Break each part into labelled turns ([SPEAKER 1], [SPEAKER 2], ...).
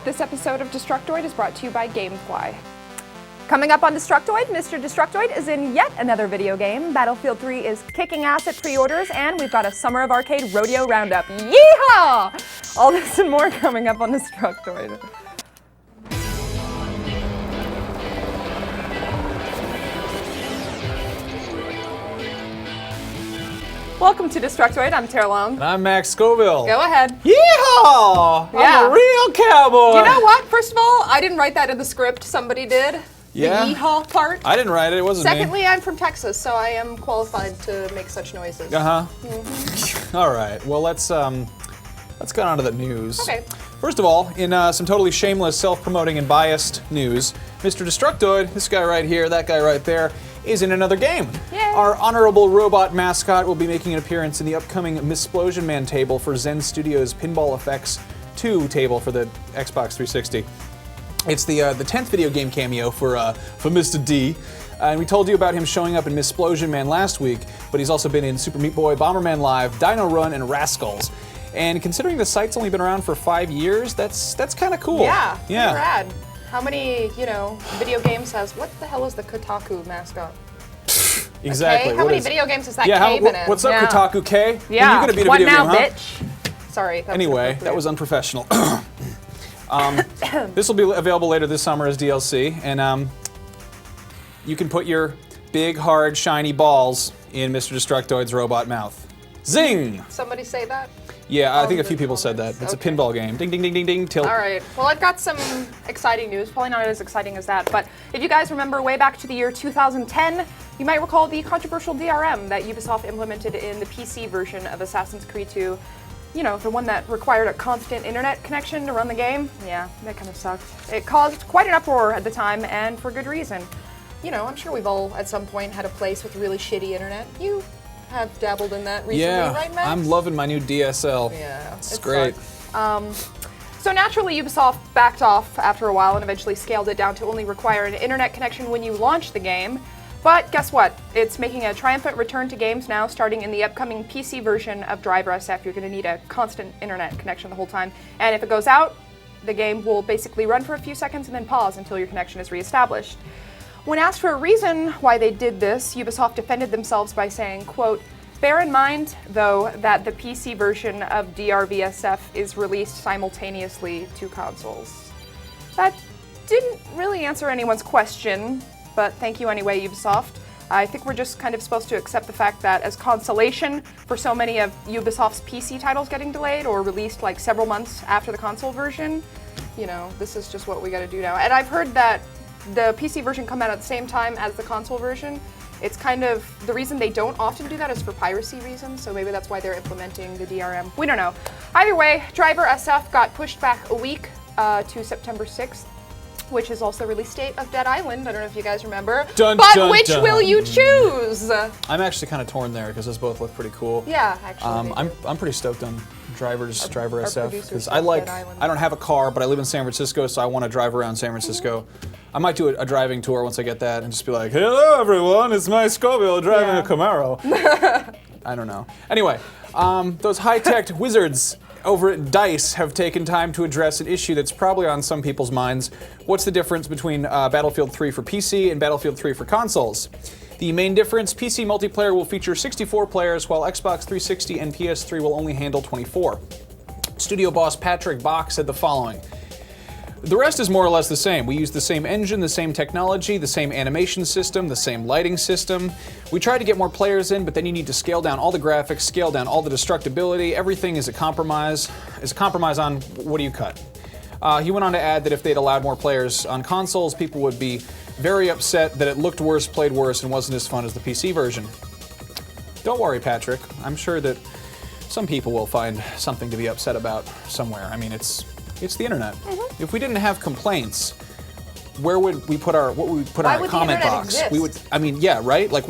[SPEAKER 1] This episode of Destructoid is brought to you by Gamefly. Coming up on Destructoid, Mr. Destructoid is in yet another video game. Battlefield 3 is kicking ass at pre-orders, and we've got a Summer of Arcade Rodeo Roundup. Yeehaw! All this and more coming up on Destructoid. Welcome to Destructoid. I'm Tara Long.
[SPEAKER 2] And I'm Max Scoville.
[SPEAKER 1] Go ahead.
[SPEAKER 2] Yeehaw!
[SPEAKER 1] Yeah.
[SPEAKER 2] I'm a real cowboy.
[SPEAKER 1] You know what? First of all, I didn't write that in the script. Somebody did.
[SPEAKER 2] Yeah.
[SPEAKER 1] The yeehaw part.
[SPEAKER 2] I didn't write it. It wasn't
[SPEAKER 1] Secondly, I'm from Texas, so I am qualified to make such noises.
[SPEAKER 2] me. All right. Well, let's get on to the news.
[SPEAKER 1] Okay.
[SPEAKER 2] First of all, in some totally shameless, self-promoting, and biased news, Mr. Destructoid, this guy right here, that guy right there, is in another game.
[SPEAKER 1] Yay.
[SPEAKER 2] Our honorable robot mascot will be making an appearance in the upcoming Ms Splosion Man table for Zen Studios' Pinball Effects 2 table for the Xbox 360. It's the 10th video game cameo for Mr. D. And we told you about him showing up in Ms Splosion Man last week, but he's also been in Super Meat Boy, Bomberman Live, Dino Run, and Rascals. And considering the site's only been around for 5 years, that's kind of cool.
[SPEAKER 1] Yeah. Rad. How many, video games has, what the hell is the Kotaku mascot?
[SPEAKER 2] Exactly.
[SPEAKER 1] Okay? How many video games has that
[SPEAKER 2] yeah,
[SPEAKER 1] K been in?
[SPEAKER 2] What's up, Kotaku K?
[SPEAKER 1] Yeah.
[SPEAKER 2] When you gonna beat a
[SPEAKER 1] What
[SPEAKER 2] video
[SPEAKER 1] now,
[SPEAKER 2] game, huh?
[SPEAKER 1] bitch? Sorry.
[SPEAKER 2] Anyway, that was unprofessional. This will be available later this summer as DLC, and you can put your big, hard, shiny balls in Mr. Destructoid's robot mouth. Zing!
[SPEAKER 1] Somebody say that?
[SPEAKER 2] Yeah, I think a few people said that. It's a pinball game. Ding, ding, ding, ding, ding, tilt.
[SPEAKER 1] All right. Well, I've got some exciting news. Probably not as exciting as that, but if you guys remember way back to the year 2010, you might recall the controversial DRM that Ubisoft implemented in the PC version of Assassin's Creed 2. You know, the one that required a constant internet connection to run the game. Yeah, that kind of sucked. It caused quite an uproar at the time, and for good reason. You know, I'm sure we've all at some point had a place with really shitty internet. You have dabbled in that recently, right, Max?
[SPEAKER 2] I'm loving my new DSL.
[SPEAKER 1] Yeah,
[SPEAKER 2] it's great.
[SPEAKER 1] So naturally, Ubisoft backed off after a while and eventually scaled it down to only require an internet connection when you launch the game. But guess what? It's making a triumphant return to games now, starting in the upcoming PC version of Driver SF. You're going to need a constant internet connection the whole time. And if it goes out, the game will basically run for a few seconds and then pause until your connection is reestablished. When asked for a reason why they did this, Ubisoft defended themselves by saying, quote, "Bear in mind, though, that the PC version of DRVSF is released simultaneously to consoles." That didn't really answer anyone's question, but thank you anyway, Ubisoft. I think we're just kind of supposed to accept the fact that as consolation for so many of Ubisoft's PC titles getting delayed or released like several months after the console version, this is just what we gotta do now. And I've heard that the PC version come out at the same time as the console version. It's kind of, the reason they don't often do that is for piracy reasons, so maybe that's why they're implementing the DRM. We don't know. Either way, Driver SF got pushed back a week to September 6th, which is also the release date of Dead Island. I don't know if you guys remember. Which will you choose?
[SPEAKER 2] I'm actually kind of torn there because those both look pretty cool.
[SPEAKER 1] Yeah, actually.
[SPEAKER 2] I'm pretty stoked on Driver SF because I
[SPEAKER 1] I
[SPEAKER 2] don't have a car, but I live in San Francisco, so I want to drive around San Francisco. I might do a driving tour once I get that and just be like, "Hello everyone, it's my Scoville driving a Camaro." I don't know. Anyway, those high-tech wizards over at DICE have taken time to address an issue that's probably on some people's minds. What's the difference between Battlefield 3 for PC and Battlefield 3 for consoles? The main difference, PC multiplayer will feature 64 players, while Xbox 360 and PS3 will only handle 24. Studio boss Patrick Bach said the following: "The rest is more or less the same. We use the same engine, the same technology, the same animation system, the same lighting system. We try to get more players in, but then you need to scale down all the graphics, scale down all the destructibility. Everything is a compromise. On what do you cut?" He went on to add that if they'd allowed more players on consoles, people would be very upset that it looked worse, played worse, and wasn't as fun as the PC version. Don't worry, Patrick. I'm sure that some people will find something to be upset about somewhere. I mean, it's the internet. Mm-hmm. If we didn't have complaints, where would we put our comment box?
[SPEAKER 1] Exist?
[SPEAKER 2] We would. I mean, yeah, right? Like,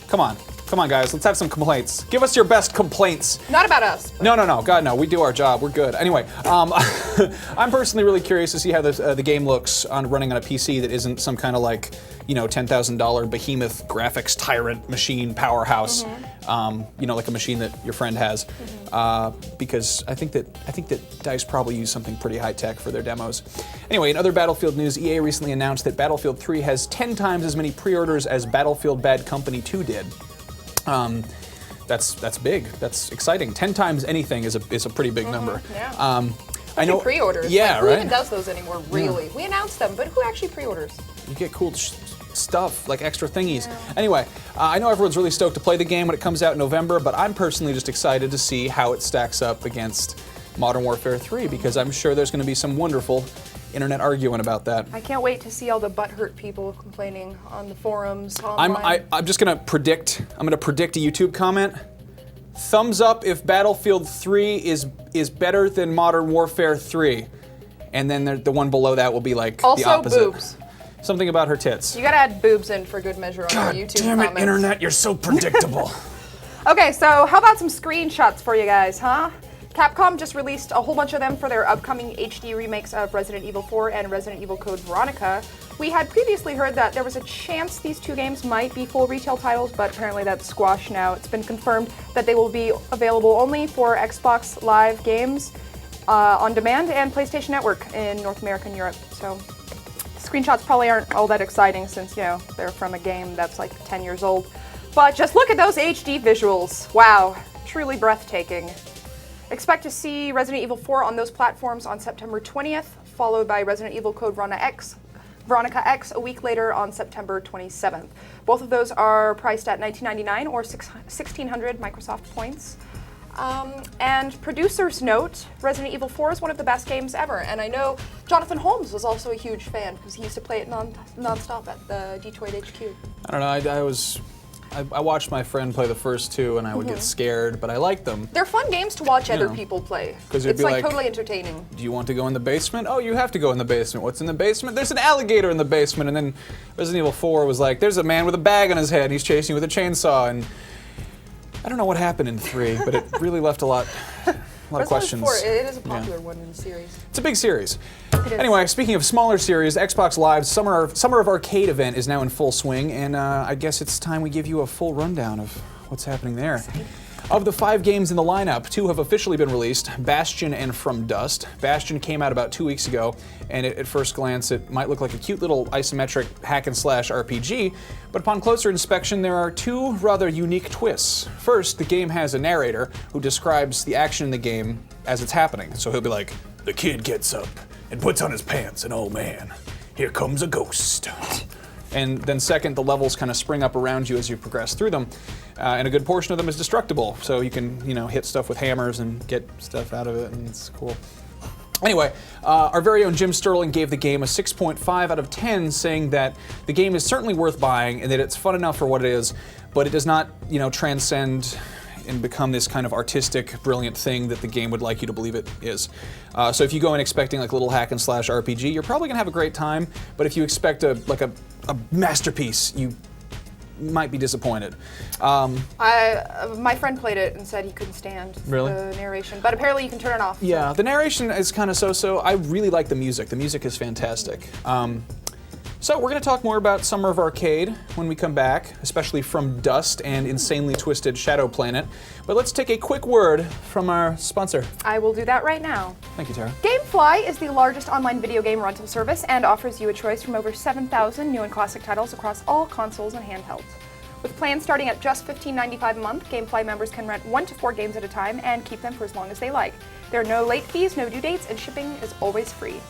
[SPEAKER 2] come on. Come on, guys, let's have some complaints. Give us your best complaints.
[SPEAKER 1] Not about us.
[SPEAKER 2] No, God, no. We do our job. We're good. Anyway, I'm personally really curious to see how the game looks running on a PC that isn't some kind of like, $10,000 behemoth graphics tyrant machine powerhouse. Like a machine that your friend has. Because I think that DICE probably use something pretty high tech for their demos. Anyway, in other Battlefield news, EA recently announced that Battlefield 3 has 10 times as many pre-orders as Battlefield Bad Company 2 did. That's big. That's exciting. 10 times anything is a pretty big number.
[SPEAKER 1] Yeah.
[SPEAKER 2] I know
[SPEAKER 1] pre-orders.
[SPEAKER 2] Yeah,
[SPEAKER 1] who
[SPEAKER 2] right.
[SPEAKER 1] even does those anymore? Really? We announced them, but who actually pre-orders?
[SPEAKER 2] You get cool stuff like extra thingies. Yeah. Anyway, I know everyone's really stoked to play the game when it comes out in November, but I'm personally just excited to see how it stacks up against Modern Warfare 3 because I'm sure there's going to be some wonderful internet arguing about that.
[SPEAKER 1] I can't wait to see all the butthurt people complaining on the forums. Online.
[SPEAKER 2] I'm just gonna predict. I'm gonna predict a YouTube comment. Thumbs up if Battlefield 3 is better than Modern Warfare 3, and then the one below that will be like
[SPEAKER 1] also
[SPEAKER 2] the opposite.
[SPEAKER 1] Boobs.
[SPEAKER 2] Something about her tits.
[SPEAKER 1] You gotta add boobs in for good measure on
[SPEAKER 2] God
[SPEAKER 1] your YouTube
[SPEAKER 2] damn it,
[SPEAKER 1] comments.
[SPEAKER 2] internet! You're so predictable.
[SPEAKER 1] Okay, so how about some screenshots for you guys, huh? Capcom just released a whole bunch of them for their upcoming HD remakes of Resident Evil 4 and Resident Evil Code Veronica. We had previously heard that there was a chance these two games might be full retail titles, but apparently that's squashed now. It's been confirmed that they will be available only for Xbox Live games on demand and PlayStation Network in North America and Europe. So screenshots probably aren't all that exciting since, they're from a game that's like 10 years old. But just look at those HD visuals. Wow, truly breathtaking. Expect to see Resident Evil 4 on those platforms on September 20th, followed by Resident Evil Code Veronica X a week later on September 27th. Both of those are priced at $19.99 or 1,600 Microsoft points. And producers note, Resident Evil 4 is one of the best games ever, and I know Jonathan Holmes was also a huge fan because he used to play it non-stop at the Detroit HQ.
[SPEAKER 2] I don't know. I watched my friend play the first two, and I would get scared, but I liked them.
[SPEAKER 1] They're fun games to watch other people play. It's like totally entertaining.
[SPEAKER 2] Do you want to go in the basement? Oh, you have to go in the basement. What's in the basement? There's an alligator in the basement. And then Resident Evil 4 was like, there's a man with a bag on his head, and he's chasing you with a chainsaw. And I don't know what happened in 3, but it really left a lot of questions.
[SPEAKER 1] 4, it is a popular one in the series.
[SPEAKER 2] It's a big series.
[SPEAKER 1] It is.
[SPEAKER 2] Anyway, speaking of smaller series, Xbox Live's Summer of Arcade event is now in full swing, and I guess it's time we give you a full rundown of what's happening there.
[SPEAKER 1] Exciting.
[SPEAKER 2] Of the 5 games in the lineup, 2 have officially been released, Bastion and From Dust. Bastion came out about 2 weeks ago, and at first glance it might look like a cute little isometric hack-and-slash RPG, but upon closer inspection there are 2 rather unique twists. First, the game has a narrator who describes the action in the game as it's happening. So he'll be like, the kid gets up and puts on his pants, and oh man, here comes a ghost. And then second, the levels kind of spring up around you as you progress through them. And a good portion of them is destructible, so you can, hit stuff with hammers and get stuff out of it, and it's cool. Anyway, our very own Jim Sterling gave the game a 6.5 out of 10, saying that the game is certainly worth buying and that it's fun enough for what it is, but it does not, transcend and become this kind of artistic, brilliant thing that the game would like you to believe it is. So if you go in expecting like a little hack and slash RPG, you're probably gonna have a great time, but if you expect a masterpiece, you might be disappointed.
[SPEAKER 1] My friend played it and said he couldn't stand the narration, but apparently you can turn it off.
[SPEAKER 2] Yeah, the narration is kind of so-so. I really like the music. The music is fantastic. So we're going to talk more about Summer of Arcade when we come back, especially From Dust and Insanely Twisted Shadow Planet. But let's take a quick word from our sponsor.
[SPEAKER 1] I will do that right now.
[SPEAKER 2] Thank you, Tara.
[SPEAKER 1] GameFly is the largest online video game rental service and offers you a choice from over 7,000 new and classic titles across all consoles and handhelds. With plans starting at just $15.95 a month, GameFly members can rent 1 to 4 games at a time and keep them for as long as they like. There are no late fees, no due dates, and shipping is always free.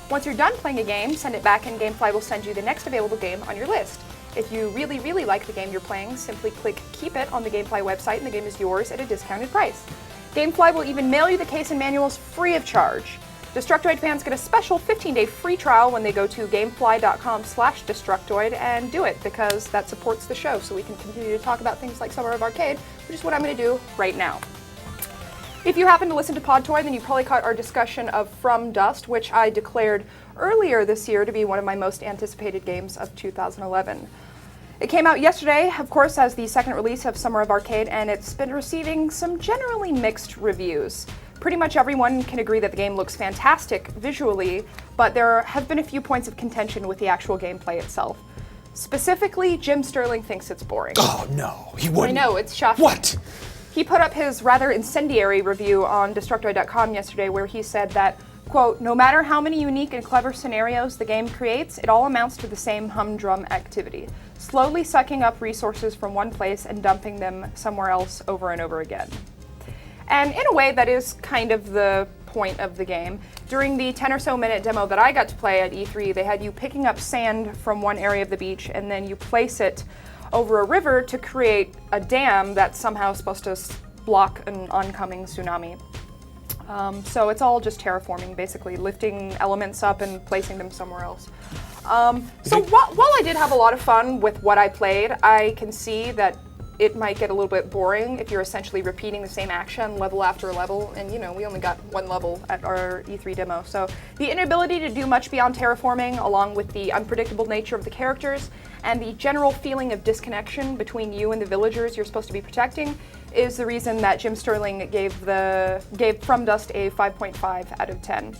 [SPEAKER 1] Once you're done playing a game, send it back and GameFly will send you the next available game on your list. If you really, really like the game you're playing, simply click Keep It on the GameFly website and the game is yours at a discounted price. GameFly will even mail you the case and manuals free of charge. Destructoid fans get a special 15-day free trial when they go to gamefly.com/Destructoid and do it, because that supports the show so we can continue to talk about things like Summer of Arcade, which is what I'm going to do right now. If you happen to listen to PodToy, then you probably caught our discussion of From Dust, which I declared earlier this year to be one of my most anticipated games of 2011. It came out yesterday, of course, as the second release of Summer of Arcade, and it's been receiving some generally mixed reviews. Pretty much everyone can agree that the game looks fantastic visually, but there have been a few points of contention with the actual gameplay itself. Specifically, Jim Sterling thinks it's boring.
[SPEAKER 2] Oh no, he wouldn't.
[SPEAKER 1] I know, it's shocking.
[SPEAKER 2] What?
[SPEAKER 1] He put up his rather incendiary review on DESTRUCTOID.com yesterday where he said that, quote, no matter how many unique and clever scenarios the game creates, it all amounts to the same humdrum activity, slowly sucking up resources from one place and dumping them somewhere else over and over again. And in a way, that is kind of the point of the game. During the 10 or so minute demo that I got to play at E3, they had you picking up sand from one area of the beach and then you place it over a river to create a dam that's somehow supposed to block an oncoming tsunami. So it's all just terraforming, basically, lifting elements up and placing them somewhere else. So while I did have a lot of fun with what I played, I can see that it might get a little bit boring if you're essentially repeating the same action level after level, and we only got one level at our E3 demo. So the inability to do much beyond terraforming, along with the unpredictable nature of the characters, and the general feeling of disconnection between you and the villagers you're supposed to be protecting, is the reason that Jim Sterling gave From Dust a 5.5 out of 10.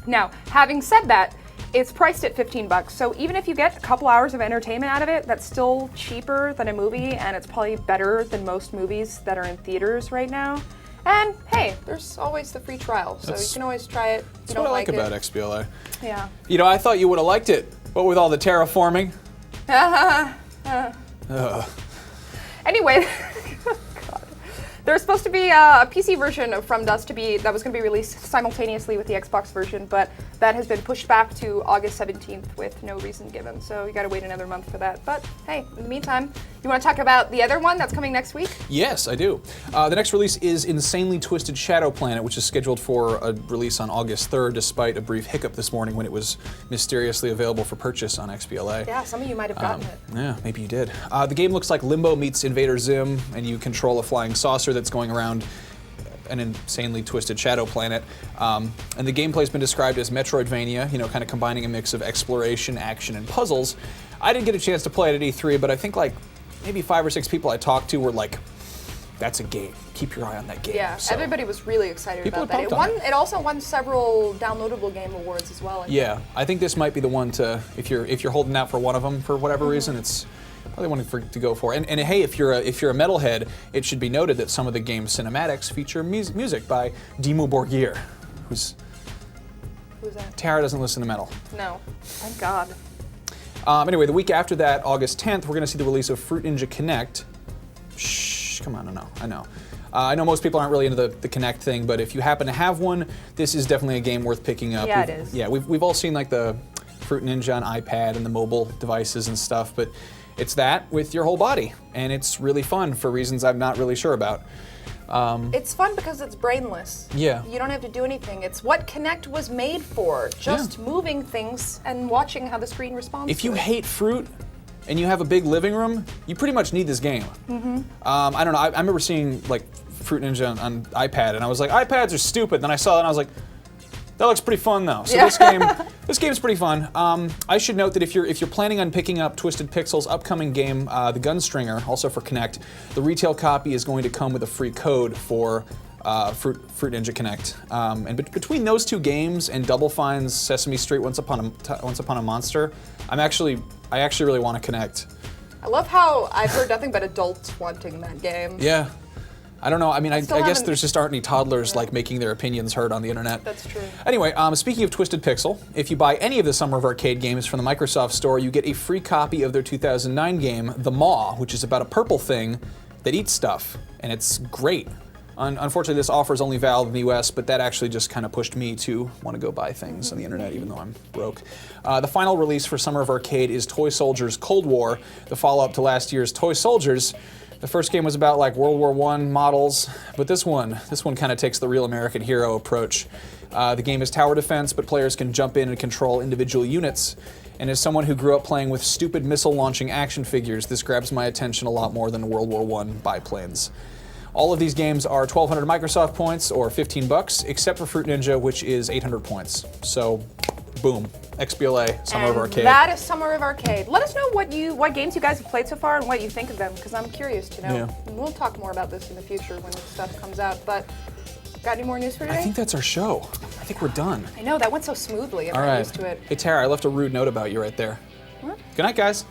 [SPEAKER 1] Now, having said that, it's priced at $15, so even if you get a couple hours of entertainment out of it, that's still cheaper than a movie, and it's probably better than most movies that are in theaters right now. And hey, there's always the free trial, so you can always try it.
[SPEAKER 2] That's what I like about XBLA.
[SPEAKER 1] Yeah.
[SPEAKER 2] I thought you would have liked it, but with all the terraforming.
[SPEAKER 1] Anyway, God. There's supposed to be a PC version of From Dust that was going to be released simultaneously with the Xbox version, but that has been pushed back to August 17th with no reason given, so you gotta wait another month for that. But hey, in the meantime, you want to talk about the other one that's coming next week?
[SPEAKER 2] Yes, I do. The next release is Insanely Twisted Shadow Planet, which is scheduled for a release on August 3rd, despite a brief hiccup this morning when it was mysteriously available for purchase on XBLA.
[SPEAKER 1] Yeah, some of you might have gotten it.
[SPEAKER 2] Yeah, maybe you did. The game looks like Limbo meets Invader Zim, and you control a flying saucer that's going around an insanely twisted shadow planet. And the gameplay's been described as Metroidvania, kind of combining a mix of exploration, action, and puzzles. I didn't get a chance to play it at E3, but I think maybe 5 or 6 people I talked to were like, that's a game. Keep your eye on that game.
[SPEAKER 1] Yeah, so everybody was really excited about that. It also won several downloadable game awards as well.
[SPEAKER 2] I think this might be the one to, if you're holding out for one of them for whatever reason, it's probably one to go for. And hey, if you're a metalhead, it should be noted that some of the game's cinematics feature music by Dimmu Borgir, who's that? Tara doesn't listen to metal.
[SPEAKER 1] No, thank God.
[SPEAKER 2] Anyway, the week after that, August 10th, we're going to see the release of Fruit Ninja Kinect. Shh, come on, I know. I know most people aren't really into the Kinect thing, but if you happen to have one, this is definitely a game worth picking up.
[SPEAKER 1] Yeah, it is.
[SPEAKER 2] Yeah, we've all seen the Fruit Ninja on iPad and the mobile devices and stuff, but it's that with your whole body, and it's really fun for reasons I'm not really sure about.
[SPEAKER 1] It's fun because it's brainless.
[SPEAKER 2] Yeah.
[SPEAKER 1] You don't have to do anything. It's what Kinect was made for, just moving things and watching how the screen responds.
[SPEAKER 2] If you hate fruit and you have a big living room, you pretty much need this game. I don't know, I remember seeing Fruit Ninja on iPad, and I was like, iPads are stupid. Then I saw it and I was like, that looks pretty fun though. So this game's pretty fun. I should note that if you're planning on picking up Twisted Pixel's upcoming game, The Gunstringer, also for Kinect, the retail copy is going to come with a free code for Fruit Ninja Kinect. And between those two games and Double Fine's Sesame Street Once Upon a Monster, I actually really want to Kinect.
[SPEAKER 1] I love how I've heard nothing but adults wanting that game.
[SPEAKER 2] Yeah. I don't know. I mean, I guess there just aren't any toddlers making their opinions heard on the internet.
[SPEAKER 1] That's true.
[SPEAKER 2] Anyway, speaking of Twisted Pixel, if you buy any of the Summer of Arcade games from the Microsoft Store, you get a free copy of their 2009 game, The Maw, which is about a purple thing that eats stuff, and it's great. Unfortunately, this offer is only valid in the US, but that actually just kind of pushed me to want to go buy things on the internet, even though I'm broke. The final release for Summer of Arcade is Toy Soldiers Cold War, the follow-up to last year's Toy Soldiers. The first game was about World War I models, but this one kind of takes the real American hero approach. The game is tower defense, but players can jump in and control individual units. And as someone who grew up playing with stupid missile-launching action figures, this grabs my attention a lot more than World War I biplanes. All of these games are 1,200 Microsoft points, or $15, except for Fruit Ninja, which is 800 points. So Boom. XBLA, Summer of
[SPEAKER 1] And
[SPEAKER 2] Arcade.
[SPEAKER 1] That is Summer of Arcade. Let us know what games you guys have played so far and what you think of them, because I'm curious to know.
[SPEAKER 2] Yeah.
[SPEAKER 1] And we'll talk more about this in the future when this stuff comes out. But got any more news for today?
[SPEAKER 2] I think that's our show. I think we're done.
[SPEAKER 1] I know, that went so smoothly. I'm
[SPEAKER 2] All
[SPEAKER 1] not
[SPEAKER 2] right.
[SPEAKER 1] used to it.
[SPEAKER 2] Hey, Tara, I left a rude note about you right there.
[SPEAKER 1] What?
[SPEAKER 2] Good night, guys.